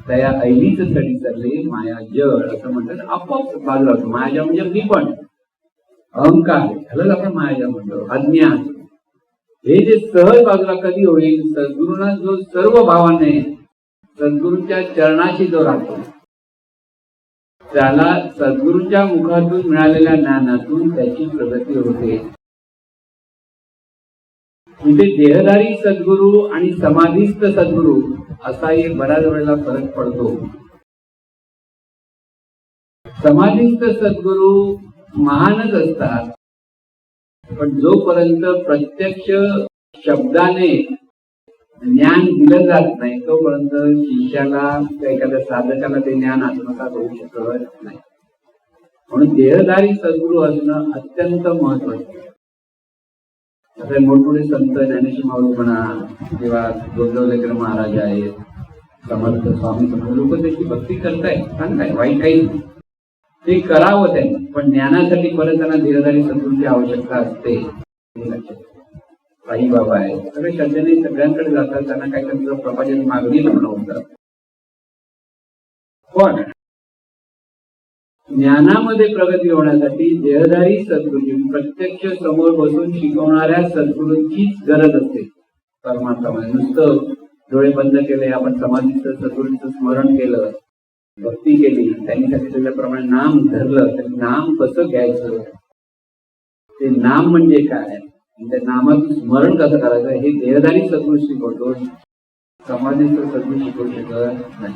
त्या ऐलीच सडी सरले माया जळ असं म्हणतात. आपोआप बाजूला होतो. मायाजळ म्हणजे मी पण अहंकार ह्यालाच आपण मायाजळ म्हणतो. अज्ञान हे जे सहज बाजूला कधी होईल, सद्गुरूंना जो सर्व भावाने सद्गुरूंच्या चरणाशी जो राहतो त्याला सद्गुरूंच्या मुखातून मिळालेल्या ज्ञानातून त्याची प्रगती होते. इथे देहधारी सद्गुरू आणि समाधीस्थ सद्गुरू असाही बऱ्याच वेळेला फरक पडतो. समाधीस्थ सद्गुरू महानच असतात, पण जोपर्यंत प्रत्यक्ष शब्दाने ज्ञान दिलं जात नाही तोपर्यंत शिष्याला एखाद्या साधकाला ते ज्ञान आत्मसात होऊ शकत नाही. म्हणून देहधारी सद्गुरू असणं अत्यंत महत्वाचं. आता मोठमोठे संत ज्ञानेश्वर माऊली म्हणा किंवा गोंदवलेकर महाराज आहेत, समर्थ स्वामी समर्थ लोक त्याची भक्ती करतायत, चांगलाय, वाईट काही नाही. ते करावं त्यांनी, पण ज्ञानासाठी परत त्यांना देहधारी सद्गुरूंची आवश्यकता असते. साई बाबा आहेत, सगळे श्रद्धेने सगळ्यांकडे जातात, त्यांना काही त्यांचं प्रपंचाची मागणी नव्हतं. पण ज्ञानामध्ये प्रगती होण्यासाठी देहधारी सद्गुरूंची प्रत्यक्ष समोर बसून शिकवणाऱ्या सद्गुरूंचीच गरज असते. परमार्थामध्ये नुसतं डोळे बंद केले, आपण समाधीचं सद्गुरूंचं स्मरण केलं, भक्ती केली, त्यांनी सांगितल्याप्रमाणे नाम धरलं, तर नाम कसं घ्यायचं, ते नाम म्हणजे काय, त्या नामाचं स्मरण कसं करायचं हे देहधारी सद्गुरू शिकवतो. समाधीचं सद्गुरू शिकवू शकत नाही.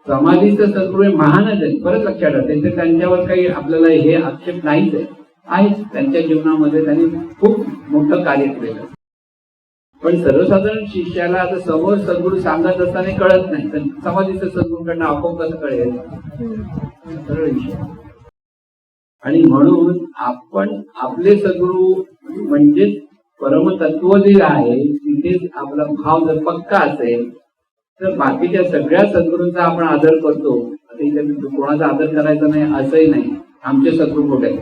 समाधीचं सद्गुरू हे महानच आहे. परत लक्षात ठेवा, त्यांच्यावर काही आपल्याला हे आक्षेप नाहीच आहे. त्यांच्या जीवनामध्ये त्यांनी खूप मोठं कार्य केलेलं. पण सर्वसाधारण शिष्याला आता समोर सद्गुरू सांगत असताना कळत नाही, तर समाधीचं सद्गुरूकडनं आपोआप कसं कळेल, सरळ विषय. आणि म्हणून आपण आपले सद्गुरू म्हणजेच परमतत्व जे आहे तिथेच आपला भाव जर पक्का असेल तर बाकीच्या सगळ्या सद्गुरूंचा आपण आदर करतो. कोणाचा आदर करायचा नाही असंही नाही. आमचे सद्गुरू कुठे आहेत?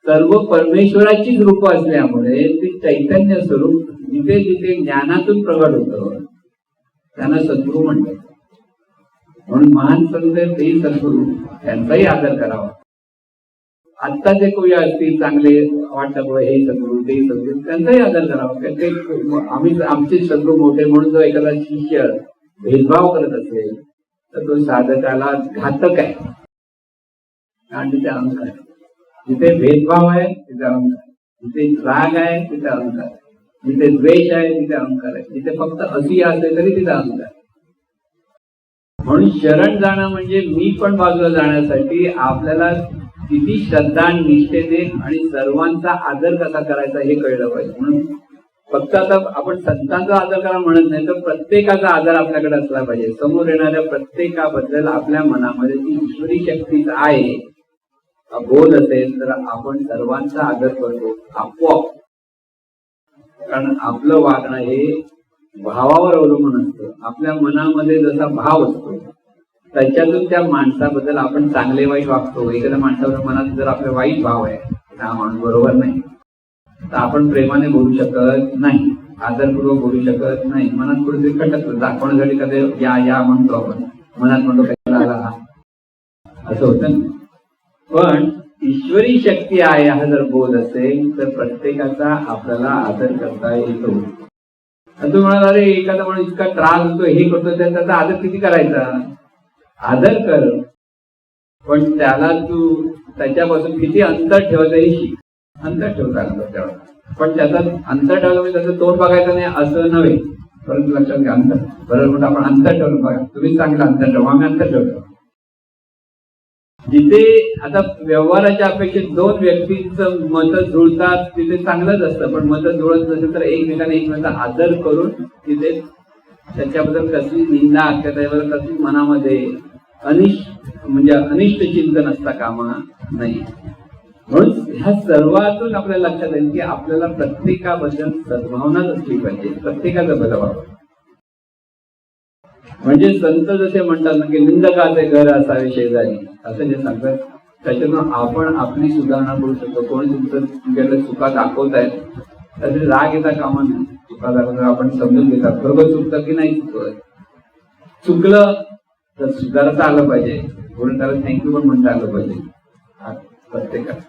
सर्व परमेश्वराचीच रूप असल्यामुळे ते चैतन्य स्वरूप जिथे जिथे ज्ञानातून प्रगट होतं त्यांना सद्गुरू म्हणतात. म्हणून महान संत तेही सद्गुरू, त्यांचाही आदर करावा. आत्ता जे कोणी असतील चांगले वाटतं हे सद्गुरू ते सद्गुरू, त्यांचाही आदर करावा. ते आम्ही आमचे सद्गुरू मोठे म्हणून जो एखादा शिष्य भेदभाव करत असेल तर तो साधकाला घातक आहे. कारण तिथे अहंकार आहे. जिथे भेदभाव आहे तिथे अहंकार, जिथे राग आहे तिथे अहंकार, जिथे द्वेष आहे तिथे अहंकार आहे, जिथे फक्त असूया असेल तरी तिथे अहंकार. म्हणून शरण जाणं म्हणजे मी पण बाजूला जाण्यासाठी आपल्याला किती श्रद्धा आणि निष्ठेने आणि सर्वांचा आदर कसा करायचा हे कळलं पाहिजे. म्हणून फक्त आता आपण संतांचा आदर करा म्हणत नाही तर प्रत्येकाचा आदर आपल्याकडे असला पाहिजे. समोर येणाऱ्या प्रत्येकाबद्दल आपल्या मनामध्ये ती ईश्वरी शक्तीच आहे बोध असेल तर आपण सर्वांचा आदर करतो आपोआप. कारण आपलं वागणं हे भावावर अवलंबून असतं. आपल्या मनामध्ये जसा भाव असतो त्याच्यातून त्या माणसाबद्दल आपण चांगले वाईट वागतो. एखाद्या माणसाच्या मनात जर आपला वाईट भाव आहे हा माणूस बरोबर नाही तर आपण प्रेमाने बोलू शकत नाही, आदरपूर्वक बोलू शकत नाही. मनात कुठेतरी खटकतो, दाखवण्यासाठी कधी या या म्हणतो आपण, मनात म्हणतो काय आला असं होतं. पण ईश्वरी शक्ती आहे हा जर बोध असेल तर प्रत्येकाचा आपल्याला आदर करता येतो. तू म्हणाला अरे एखादा म्हणून इतका त्रास होतो हे करतो त्याचा आदर किती करायचा? आदर कर, पण त्याला तू त्याच्यापासून किती अंतर ठेवायचं हे शिक. अंतर ठेवता तेवढा, पण त्याचा अंतर ठेवलं म्हणजे त्याचं तोंड बघायचं नाही असं नव्हे. परंतु लक्षात घ्या अंतर बरोबर म्हणून आपण अंतर ठेवलं. बघा तुम्ही चांगलं अंतर ठेवा, आम्ही अंतर ठेवतो. जिथे आता व्यवहाराच्या अपेक्षेत दोन व्यक्तींचं मत जुळतात तिथे चांगलंच असतं, पण मत जुळत नसेल तर एकमेकांना एकमेकांचा आदर करून तिथे त्याच्याबद्दल कसली निंदा त्याच्याबद्दल कसली मनामध्ये अनिष्ट चिंतन असता कामा नाही. म्हणून ह्या सर्वातून आपल्याला लक्षात येईल की आपल्याला प्रत्येकाबद्दल सद्भावनाच असली पाहिजे, प्रत्येकाचं भलं व्हावं. म्हणजे संत जसे म्हणतात ना की निंदकाचे घर असावे शेजारी, असं जे सांगतात त्याच्यातून आपण आपली सुधारणा करू शकतो. कोणी तुमच्याकडे चुका दाखवत आहेत त्याचे राग येता कामा नाही. चुका दाखवतात आपण समजून घेतात बरोबर चुकतं की नाही चुकत, चुकलं तर सुधारता आलं पाहिजे, म्हणून त्याला थँक्यू पण म्हणता आलं पाहिजे प्रत्येकाला.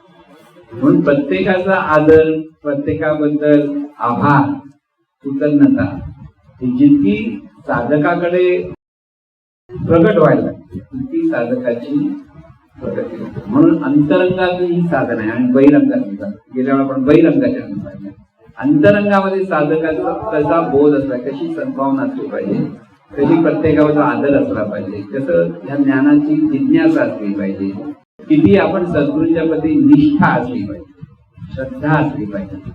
म्हणून प्रत्येकाचा आदर, प्रत्येकाबद्दल आभार, कृतज्ञता ही जितकी साधकाकडे प्रगट व्हायला लागते ती साधकाची प्रगती होते. म्हणून अंतरंगातून ही साधन आहे आणि बहिरंगात गेल्या वेळा आपण बहिरंगाच्या अंतरंगामध्ये साधकाचा कसा बोध असला, कशी सद्भावना असली पाहिजे, कशी प्रत्येकाचा आदर असला पाहिजे, कसं ह्या ज्ञानाची जिज्ञासा असली पाहिजे, किती आपण सद्गुरूंच्या प्रती निष्ठा असली पाहिजे, श्रद्धा असली पाहिजे.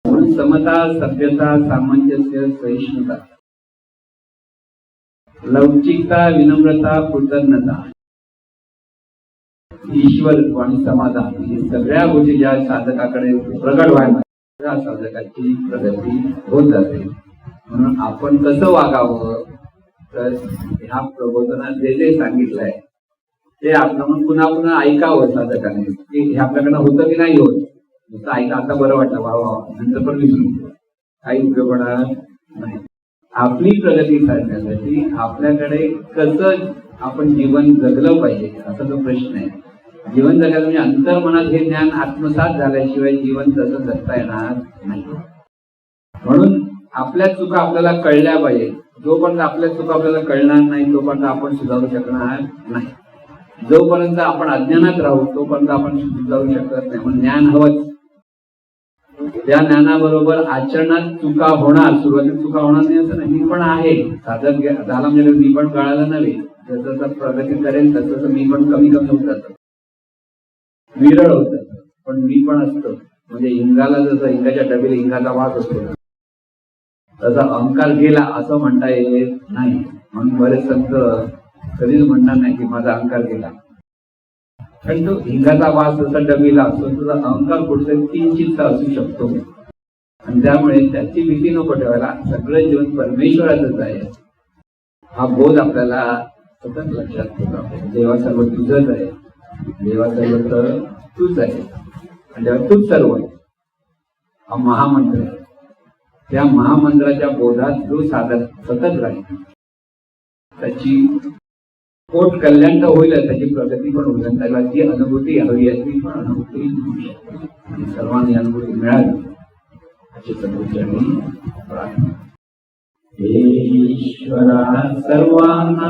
म्हणून समता, सभ्यता, सामंजस्य, सहिष्णुता, लवचिकता, विनम्रता, कृतज्ञता, ईश्वर आणि समाधान ही सगळ्या गोष्टी ज्या साधकाकडे प्रगट व्हायला त्या साधकाची प्रगती होत जाते. म्हणून आपण कसं वागावं तर ह्या प्रबोधनात जे जे सांगितलंय ते आपण पुन्हा पुन्हा ऐकावं साधकाने की हे आपल्याकडनं होतं की नाही होत. नुसतं ऐका आता बरं वाटतं वा वा नंतर पण विसरून काही उपयोग होणार नाही. आपली प्रगती साधण्यासाठी आपल्याकडे कसं आपण जीवन जगलं पाहिजे असा जो प्रश्न आहे. जीवन जगायला म्हणजे अंतर्मनात हे ज्ञान आत्मसात झाल्याशिवाय जीवन तसं जगता येणार नाही. म्हणून आपल्या चुका आपल्याला कळल्या पाहिजे. जोपर्यंत आपल्या चुका आपल्याला कळणार नाही तोपर्यंत आपण सुधारू शकणार नाही. जोपर्यंत आपण अज्ञानात राहू तोपर्यंत आपण सुधारू शकत नाही. म्हणून ज्ञान हवंच. त्या ज्ञानाबरोबर आचरणात चुका होणार, सुरुवातीत चुका होणार नाही असं नाही. मी पण आहे साधक झाला म्हणजे मी पण कळायला नव्हे. जसं प्रगती करेल तसं मी पण कमी कमी होत जातं, विरळ होत जातं, पण मी पण असतो. म्हणजे इंगाला जसं इंगाच्या डबेला इंगाचा वास असतो त्याचा अहंकार गेला असं म्हणता येत नाही. म्हणून बरेच संत कधीच म्हणणार नाही की माझा अहंकार गेला. कारण तो हिंगाचा वास जसा डबीला असतो तुझा अहंकार कुठेतरी किंचित असू शकतो. आणि त्यामुळे त्याची भीती नको ठेवायला. सगळं जीवन परमेश्वराचंच आहे हा बोध आपल्याला सतत लक्षात ठेवला. देवा सर्व तुझंच आहे, देवा सर्व तर तूच आहे आणि तेव्हा तूच सर्व आहे. हा महामंत्र आहे. त्या महामंत्राच्या बोधात जो साधक सतत राहील त्याची पोट कल्याण तर होईल, त्याची प्रगती पण होईल. त्याला जी अनुभूती हवी आहे ती पण अनुभूती मिळू शकते आणि सर्वांनी अनुभूती मिळाली अशी सद्गुरूंनी प्रार्थना. ईश्वरा सर्वांना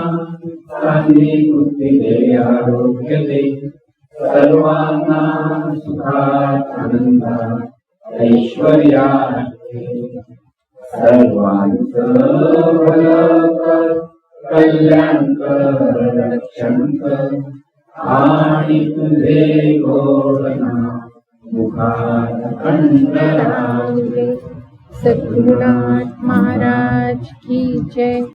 चांगली बुद्धी दे, आरोग्य दे, सर्वांना सुखात आनंदात ऐश्वर्यात सर्वांचं भलं कर, कल्याण कर, रक्षण कर आणि तुझे गोड नाम मुखात कंठ राहू दे. सद्गुरुनाथ महाराज की जय.